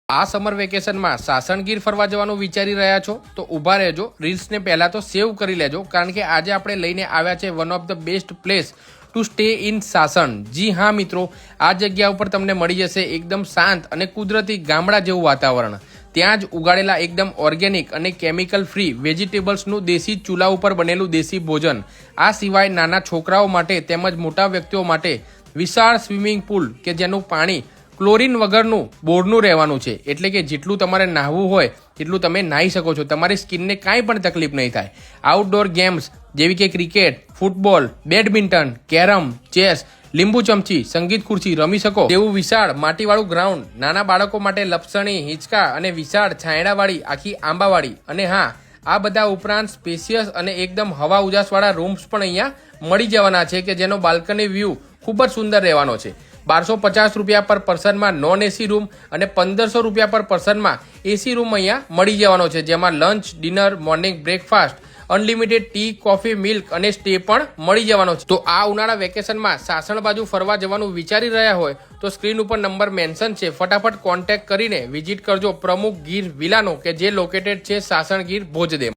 આ સમર વેકેશનમાં સાસણ ગીર ફરવા જવાનું વિચારી રહ્યા છો તો ઊભા રહેજો, રીલ્સને પહેલા તો સેવ કરી લેજો, કારણ કે આજે આપણે લઈને આવ્યા છે one of the best place to stay in Sasan. જી હા મિત્રો, આ જગ્યા ઉપર તમને મળી જશે એકદમ શાંત અને કુદરતી ગામડા જેવું વાતાવરણ. ત્યાં જ ઉગાડેલા એકદમ ઓર્ગેનિક અને કેમિકલ ફ્રી વેજીટેબલ્સનું દેશી ચૂલા ઉપર બનેલું દેશી ભોજન. આ સિવાય નાના છોકરાઓ માટે તેમજ મોટા વ્યક્તિઓ માટે વિશાળ સ્વિમિંગ પુલ કે જેનું પાણી ક્લોરીન વગરનું બોરનું રહેવાનું છે, એટલે કે જેટલું તમારે નાહવું હોય તેટલું તમે નાહી શકો છો. તમારી સ્કિનને કાંઈ પણ તકલીફ નહીં થાય. આઉટડોર ગેમ્સ જેવી કે cricket, football, badminton, carrom, chess, લીંબુ ચમચી, સંગીત ખુરશી રમી શકો તેવું વિશાળ માટીવાળું ગ્રાઉન્ડ. નાના બાળકો માટે લપસણી, હિંચકા અને વિશાળ છાંયડાવાળી આખી આંબાવાળી. અને હા, આ બધા ઉપરાંત સ્પેશિયસ અને એકદમ હવા ઉજાસવાળા રૂમ્સ પણ અહીંયા મળી જવાના છે કે જેનો બાલ્કની વ્યૂ ખૂબ જ સુંદર રહેવાનો છે. 1250 રૂપિયા પર પર્સનમાં નોન એસી રૂમ અને 1500 રૂપિયા પર પર્સનમાં એસી રૂમ અહીંયા મળી જવાનો છે, જેમાં lunch, dinner, morning breakfast, unlimited T, coffee, milk અને સ્ટે પણ મળી જવાનો છે. તો આ ઉનાળા વેકેશનમાં સાસણ બાજુ ફરવા જવાનું વિચારી રહ્યા હોય તો સ્ક્રીન ઉપર નંબર મેન્શન છે, ફટાફટ કોન્ટેક્ટ કરીને વિઝિટ કરજો પ્રમુખ ગીર વિલાનો કે જે લોકેટેડ છે સાસણ ગીર ભોજદેવ.